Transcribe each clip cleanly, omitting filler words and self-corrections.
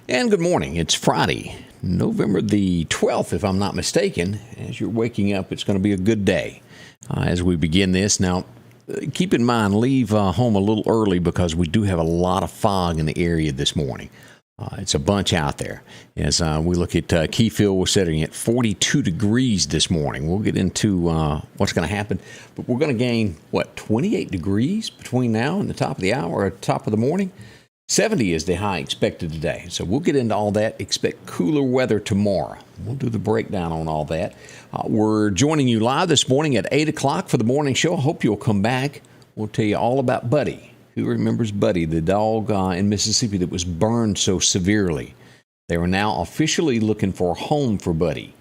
And good morning. It's Friday, November the 12th, if I'm not mistaken. As you're waking up, it's going to be a good day as we begin this. Now, keep in mind, leave home a little early because we do have a lot of fog in the area this morning. It's a bunch out there. As we look at Keyfield, we're sitting at 42 degrees this morning. We'll get into what's going to happen. But we're going to gain, 28 degrees between now and the top of the hour or top of the morning? 70 is the high expected today. So we'll get into all that. Expect cooler weather tomorrow. We'll do the breakdown on all that. We're joining you live this morning at 8 o'clock for the morning show. I hope you'll come back. We'll tell you all about Buddy. Who remembers Buddy, the dog in Mississippi that was burned so severely? They are now officially looking for a home for Buddy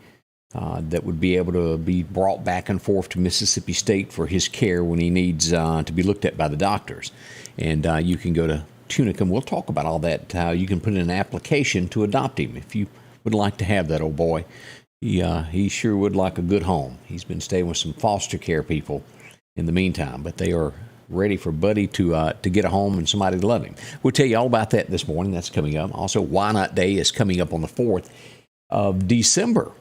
that would be able to be brought back and forth to Mississippi State for his care when he needs to be looked at by the doctors. And you can go to Tunica. We'll talk about all that, how you can put in an application to adopt him if you would like to have that old boy. He sure would like a good home. He's been staying with some foster care people in the meantime, but they are ready for Buddy to get a home and somebody to love him. We'll tell you all about that this morning. That's coming up. Also, Why Not Day is coming up on the 4th of December.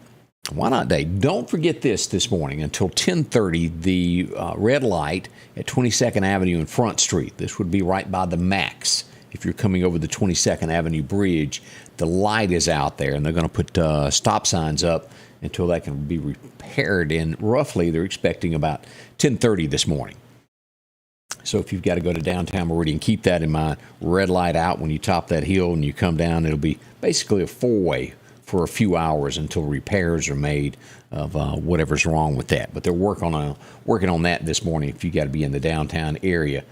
Why Not Day. Don't forget this morning until 10:30, the red light at 22nd Avenue and Front Street. This would be right by the Max. If you're coming over the 22nd Avenue Bridge, the light is out there, and they're going to put stop signs up until that can be repaired. And roughly, they're expecting about 10:30 this morning. So if you've got to go to downtown Meridian, keep that in mind. Red light out when you top that hill and you come down. It'll be basically a four-way for a few hours until repairs are made of whatever's wrong with that. But they're working on that this morning if you got to be in the downtown area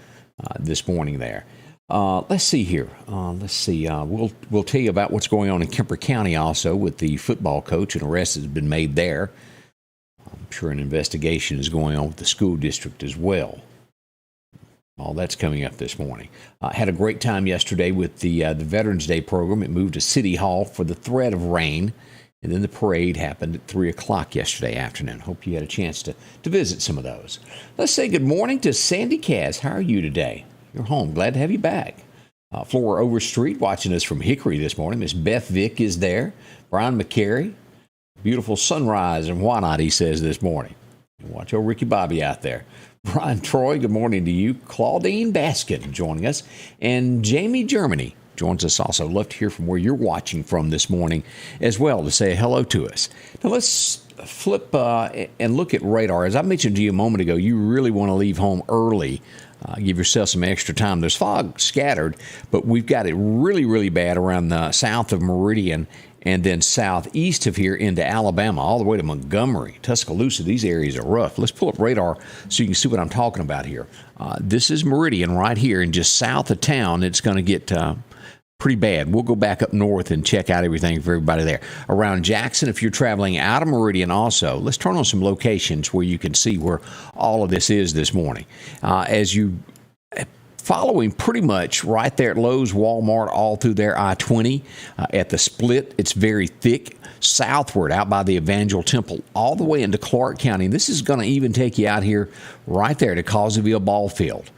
this morning there. Let's see here. We'll tell you about what's going on in Kemper County also with the football coach. An arrest has been made there. I'm sure an investigation is going on with the school district as well. All that's coming up this morning. Had a great time yesterday with the Veterans Day program. It moved to City Hall for the threat of rain, and then the parade happened at 3 o'clock yesterday afternoon. Hope you had a chance to visit some of those. Let's say good morning to Sandy Cass. How are you today? You're home. Glad to have you back. Flora Overstreet watching us from Hickory this morning. Miss Beth Vick is there. Brian McCary. Beautiful sunrise and whatnot, he says this morning. Watch old Ricky Bobby out there. Brian Troy, good morning to you. Claudine Baskin joining us. And Jamie Germany joins us also. Love to hear from where you're watching from this morning as well to say hello to us. Now let's flip and look at radar. As I mentioned to you a moment ago, you really want to leave home early. Give yourself some extra time. There's fog scattered, but we've got it really, really bad around the south of Meridian and then southeast of here into Alabama, all the way to Montgomery, Tuscaloosa. These areas are rough. Let's pull up radar so you can see what I'm talking about here. This is Meridian right here, and just south of town, it's going to get pretty bad. We'll go back up north and check out everything for everybody there. Around Jackson, if you're traveling out of Meridian also, let's turn on some locations where you can see where all of this is this morning. As you following pretty much right there at Lowe's, Walmart, all through there, I-20. At the split, it's very thick. Southward, out by the Evangel Temple, all the way into Clark County. And this is going to even take you out here right there to Causeville Ball Field.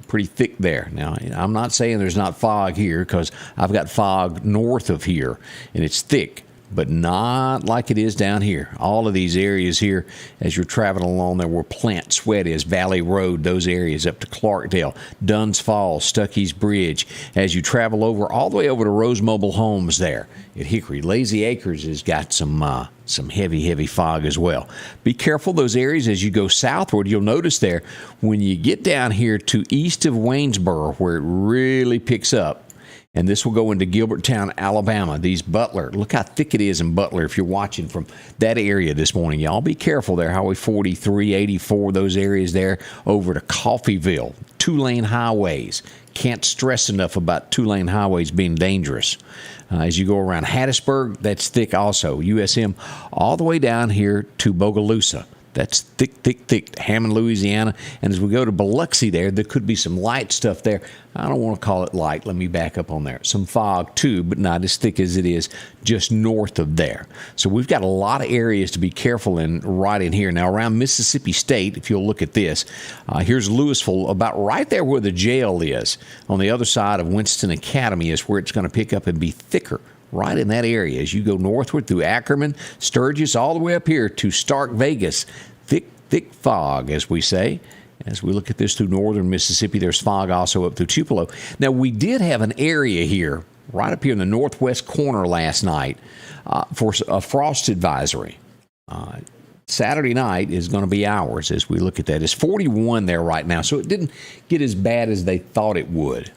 Pretty thick there. Now, I'm not saying there's not fog here because I've got fog north of here, and it's thick, but not like it is down here. All of these areas here, as you're traveling along there where Plant Sweat is, Valley Road, those areas up to Clarkdale, Dunn's Falls, Stuckey's Bridge, as you travel over, all the way over to Rose Mobile Homes there at Hickory. Lazy Acres has got some heavy fog as well. Be careful those areas as you go southward. You'll notice there, when you get down here to east of Waynesboro, where it really picks up, and this will go into Gilberttown, Alabama. These Butler, look how thick it is in Butler if you're watching from that area this morning. Y'all be careful there. Highway 43, 84, those areas there over to Coffeyville. Two-lane highways. Can't stress enough about two-lane highways being dangerous. As you go around Hattiesburg, that's thick also. USM all the way down here to Bogalusa. That's thick, thick, thick. Hammond, Louisiana. And as we go to Biloxi there could be some light stuff there. I don't want to call it light. Let me back up on there. Some fog, too, but not as thick as it is just north of there. So we've got a lot of areas to be careful in right in here. Now, around Mississippi State, if you'll look at this, here's Louisville, about right there where the jail is. On the other side of Winston Academy is where it's going to pick up and be thicker. Right in that area as you go northward through Ackerman, Sturgis, all the way up here to Stark, Vegas. Thick, thick fog, as we say. As we look at this through northern Mississippi, there's fog also up through Tupelo. Now, we did have an area here, right up here in the northwest corner last night, for a frost advisory. Saturday night is going to be ours as we look at that. It's 41 there right now, so it didn't get as bad as they thought it would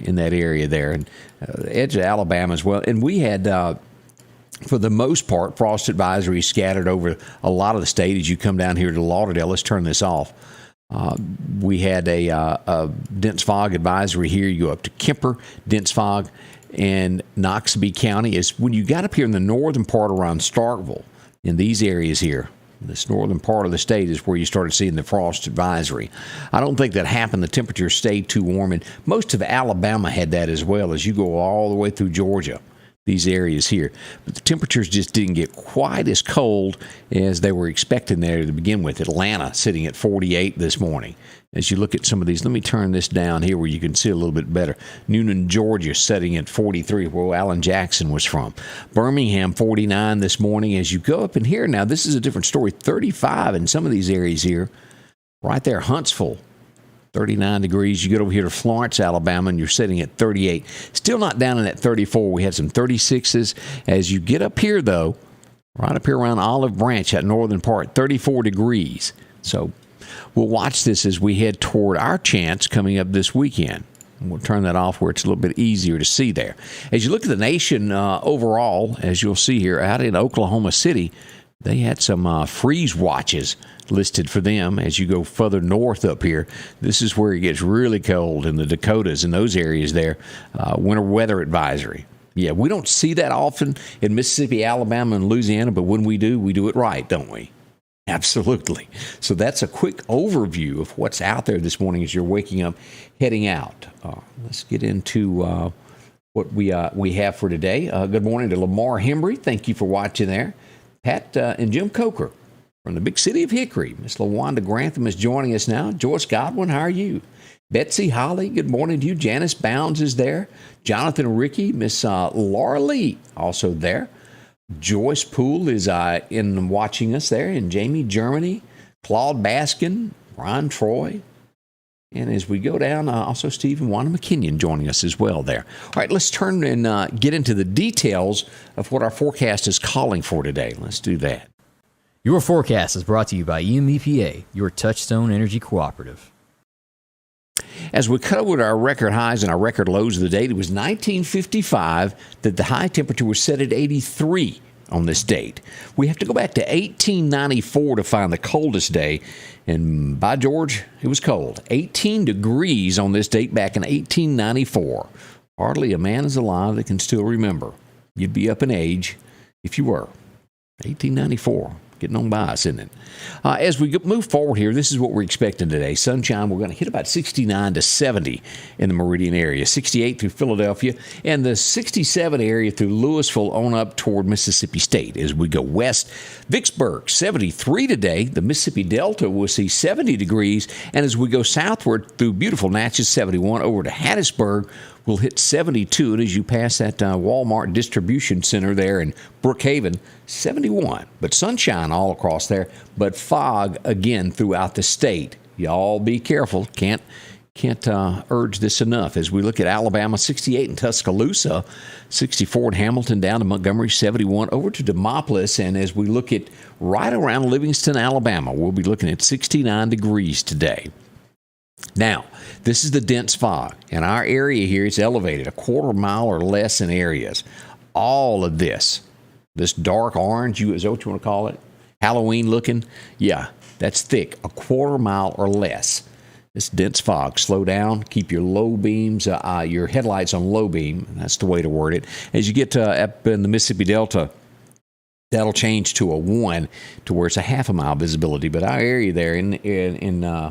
in that area there. And the edge of Alabama as well. And we had, for the most part, frost advisories scattered over a lot of the state as you come down here to Lauderdale. Let's turn this off. We had a dense fog advisory here. You go up to Kemper, dense fog, and Noxubee County is when you got up here in the northern part around Starkville, in these areas here. This northern part of the state is where you started seeing the frost advisory. I don't think that happened. The temperature stayed too warm, and most of Alabama had that as well as you go all the way through Georgia, these areas here. But the temperatures just didn't get quite as cold as they were expecting there to begin with. Atlanta sitting at 48 this morning. As you look at some of these, let me turn this down here where you can see a little bit better. Newnan, Georgia, setting at 43, where Alan Jackson was from. Birmingham, 49 this morning. As you go up in here now, this is a different story. 35 in some of these areas here. Right there, Huntsville, 39 degrees. You get over here to Florence, Alabama, and you're sitting at 38. Still not down in that 34. We had some 36s. As you get up here, though, right up here around Olive Branch, that northern part, 34 degrees. So we'll watch this as we head toward our chance coming up this weekend. And we'll turn that off where it's a little bit easier to see there. As you look at the nation overall, as you'll see here, out in Oklahoma City, they had some freeze watches listed for them as you go further north up here. This is where it gets really cold in the Dakotas and those areas there. Winter weather advisory. Yeah, we don't see that often in Mississippi, Alabama, and Louisiana, but when we do it right, don't we? Absolutely. So that's a quick overview of what's out there this morning as you're waking up, heading out. Let's get into what we have for today. Good morning to Lamar Hembry. Thank you for watching there. Pat and Jim Coker from the big city of Hickory. Miss LaWanda Grantham is joining us now. Joyce Godwin, how are you? Betsy Holly, good morning to you. Janice Bounds is there. Jonathan Rickey, Miss Laura Lee also there. Joyce Poole is in watching us there, and Jamie Germany, Claude Baskin, Ron Troy, and as we go down, also Stephen Wanda McKinnon joining us as well there. All right, let's turn and get into the details of what our forecast is calling for today. Let's do that. Your forecast is brought to you by EMEPA, your Touchstone Energy Cooperative. As we covered our record highs and our record lows of the day, it was 1955 that the high temperature was set at 83 on this date. We have to go back to 1894 to find the coldest day, and by George, it was cold. 18 degrees on this date back in 1894. Hardly a man is alive that can still remember. You'd be up in age if you were. 1894. Getting on by us, isn't it? As we move forward here, this is what we're expecting today. Sunshine, we're going to hit about 69 to 70 in the Meridian area, 68 through Philadelphia, and the 67 area through Louisville on up toward Mississippi State. As we go west, Vicksburg, 73 today. The Mississippi Delta will see 70 degrees, and as we go southward through beautiful Natchez, 71, over to Hattiesburg, we'll hit 72, and as you pass that Walmart distribution center there in Brookhaven, 71. But sunshine all across there, but fog again throughout the state. Y'all be careful. Can't urge this enough. As we look at Alabama, 68 in Tuscaloosa, 64 in Hamilton, down to Montgomery, 71 over to Demopolis, and as we look at right around Livingston, Alabama, we'll be looking at 69 degrees today. Now, this is the dense fog, and our area here is elevated a quarter mile or less in areas. All of this dark orange, is that what you want to call it? Halloween looking? Yeah, that's thick, a quarter mile or less. This dense fog. Slow down, keep your low beams, your headlights on low beam. That's the way to word it. As you get up in the Mississippi Delta, That'll change to a 1 to where it's a half a mile visibility. But our area there in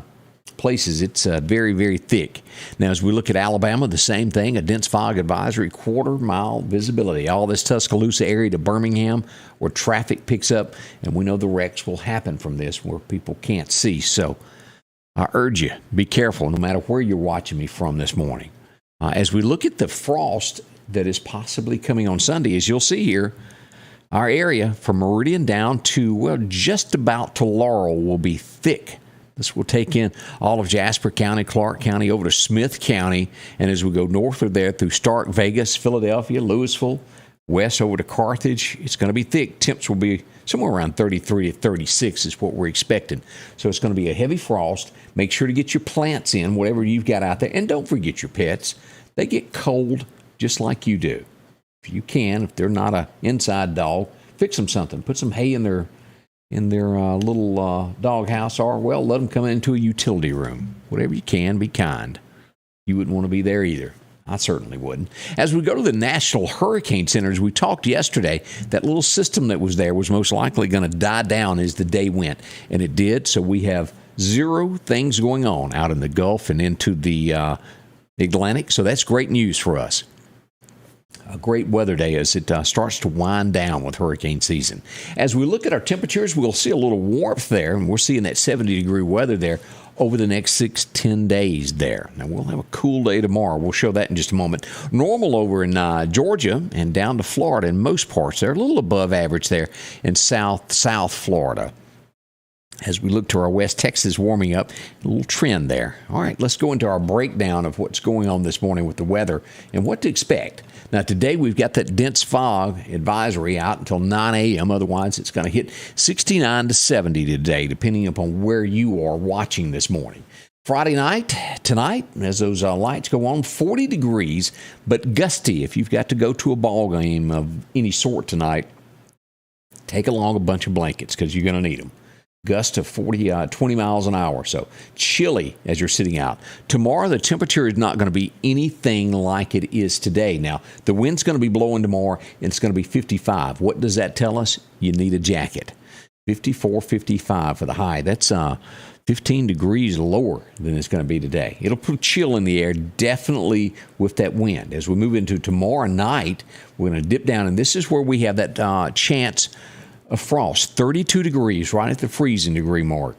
places, it's very, very thick. Now, as we look at Alabama, the same thing, a dense fog advisory, quarter-mile visibility. All this Tuscaloosa area to Birmingham where traffic picks up, and we know the wrecks will happen from this where people can't see. So I urge you, be careful no matter where you're watching me from this morning. As we look at the frost that is possibly coming on Sunday, as you'll see here, our area from Meridian down to, well, just about to Laurel will be thick. This will take in all of Jasper County, Clark County, over to Smith County. And as we go north of there through Stark, Vegas, Philadelphia, Louisville, west over to Carthage, it's going to be thick. Temps will be somewhere around 33 to 36 is what we're expecting. So it's going to be a heavy frost. Make sure to get your plants in, whatever you've got out there. And don't forget your pets. They get cold just like you do. If you can, if they're not an inside dog, fix them something. Put some hay in their little dog house, or, well, let them come into a utility room. Whatever you can, be kind. You wouldn't want to be there either. I certainly wouldn't. As we go to the National Hurricane Center, as we talked yesterday, that little system that was there was most likely going to die down as the day went, and it did. So we have zero things going on out in the Gulf and into the Atlantic. So that's great news for us. A great weather day as it starts to wind down with hurricane season. As we look at our temperatures, we'll see a little warmth there, and we're seeing that 70-degree weather there over the next 6-10 days there. Now, we'll have a cool day tomorrow. We'll show that in just a moment. Normal over in Georgia and down to Florida in most parts. They're a little above average there in South Florida. As we look to our West Texas warming up, a little trend there. All right, let's go into our breakdown of what's going on this morning with the weather and what to expect. Now, today we've got that dense fog advisory out until 9 a.m. Otherwise, it's going to hit 69 to 70 today, depending upon where you are watching this morning. Friday night, tonight, as those lights go on, 40 degrees, but gusty. If you've got to go to a ball game of any sort tonight, take along a bunch of blankets because you're going to need them. Gust of 20 miles an hour. So chilly as you're sitting out. Tomorrow, the temperature is not going to be anything like it is today. Now, the wind's going to be blowing tomorrow, and it's going to be 55. What does that tell us? You need a jacket. 54, 55 for the high. That's 15 degrees lower than it's going to be today. It'll put chill in the air, definitely with that wind. As we move into tomorrow night, we're going to dip down, and this is where we have that chance of frost, 32 degrees, right at the freezing degree mark.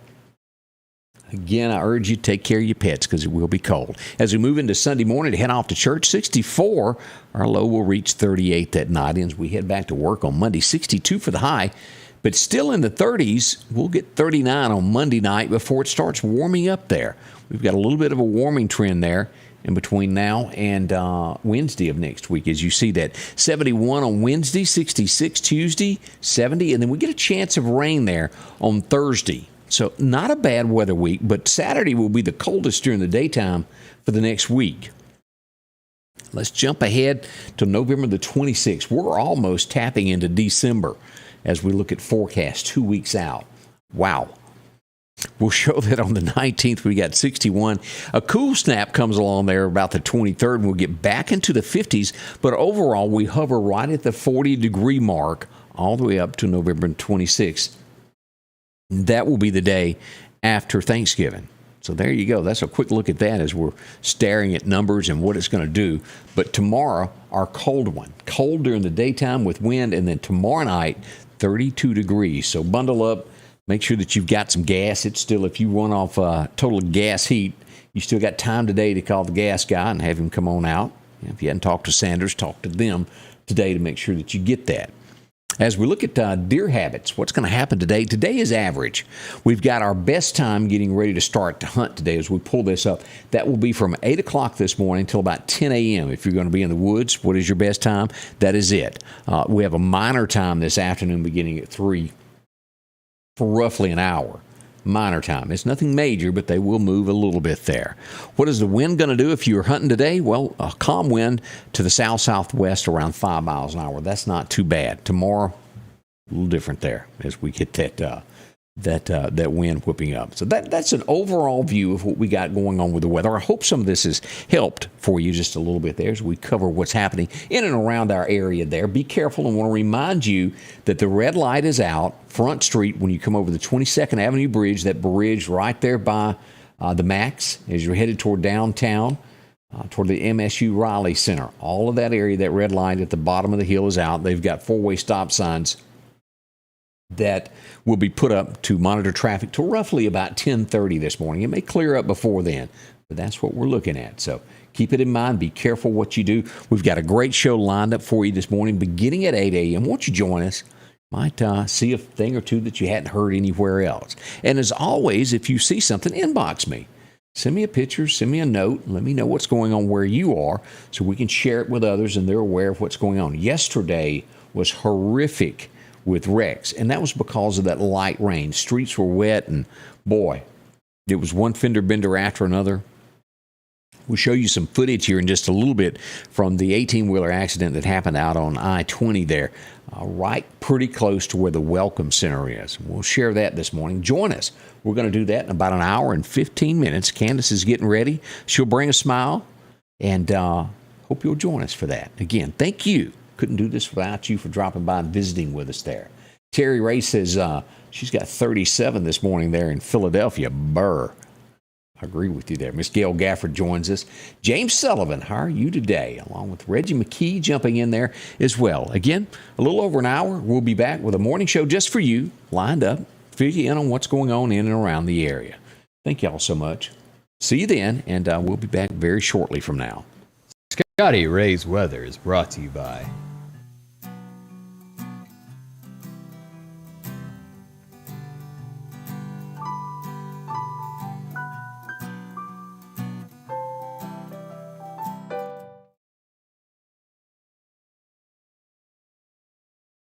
Again, I urge you to take care of your pets because it will be cold. As we move into Sunday morning to head off to church, 64. Our low will reach 38 that night. And as we head back to work on Monday, 62 for the high. But still in the 30s, we'll get 39 on Monday night before it starts warming up there. We've got a little bit of a warming trend there in between now and Wednesday of next week. As you see that 71 on Wednesday, 66 Tuesday, 70, and then we get a chance of rain there on Thursday. So not a bad weather week, but Saturday will be the coldest during the daytime for the next week. Let's jump ahead to November the 26th. We're almost tapping into December as we look at forecast 2 weeks out. Wow. We'll show that on the 19th. We got 61. A cool snap comes along there about the 23rd, and we'll get back into the 50s. But overall, we hover right at the 40-degree mark all the way up to November 26th. That will be the day after Thanksgiving. So there you go. That's a quick look at that as we're staring at numbers and what it's going to do. But tomorrow, our cold one. Cold during the daytime with wind, and then tomorrow night, 32 degrees. So bundle up. Make sure that you've got some gas. It's still, if you run off total gas heat, you still got time today to call the gas guy and have him come on out. If you hadn't talked to Sanders, talk to them today to make sure that you get that. As we look at deer habits, what's going to happen today? Today is average. We've got our best time getting ready to start to hunt today as we pull this up. That will be from 8 o'clock this morning until about 10 a.m. If you're going to be in the woods, what is your best time? That is it. We have a minor time this afternoon beginning at 3 for roughly an hour. Minor time. It's nothing major, but they will move a little bit there. What is the wind going to do if you're hunting today? Well, a calm wind to the south-southwest around 5 miles an hour. That's not too bad. Tomorrow, a little different there as we get that that wind whipping up. So that's an overall view of what we got going on with the weather. I hope some of this has helped for you just a little bit there as we cover what's happening in and around our area there. Be careful, and want to remind you that the red light is out Front Street when you come over the 22nd Avenue Bridge, that bridge right there by the Max as you're headed toward downtown, toward the MSU Riley Center. All of that area, that red light at the bottom of the hill is out. They've got four-way stop signs that will be put up to monitor traffic till roughly about 10:30 this morning. It may clear up before then, but that's what we're looking at. So keep it in mind. Be careful what you do. We've got a great show lined up for you this morning, beginning at 8 a.m. Won't you join us? Might see a thing or two that you hadn't heard anywhere else. And as always, if you see something, inbox me. Send me a picture, send me a note, let me know what's going on where you are so we can share it with others and they're aware of what's going on. Yesterday was horrific with wrecks, and that was because of that light rain. Streets were wet, and boy, it was one fender bender after another. We'll show you some footage here in just a little bit from the 18-wheeler accident that happened out on I-20 there, right pretty close to where the Welcome Center is. We'll share that this morning. Join us. We're going to do that in about an hour and 15 minutes. Candace is getting ready. She'll bring a smile, and hope you'll join us for that. Again, thank you. Couldn't do this without you for dropping by and visiting with us there. Terry Ray says she's got 37 this morning there in Philadelphia. Burr. I agree with you there. Miss Gail Gafford joins us. James Sullivan, how are you today? Along with Reggie McKee jumping in there as well. Again, a little over an hour. We'll be back with a morning show just for you, lined up, fill you in on what's going on in and around the area. Thank you all so much. See you then, and we'll be back very shortly from now. Scotty Ray's weather is brought to you by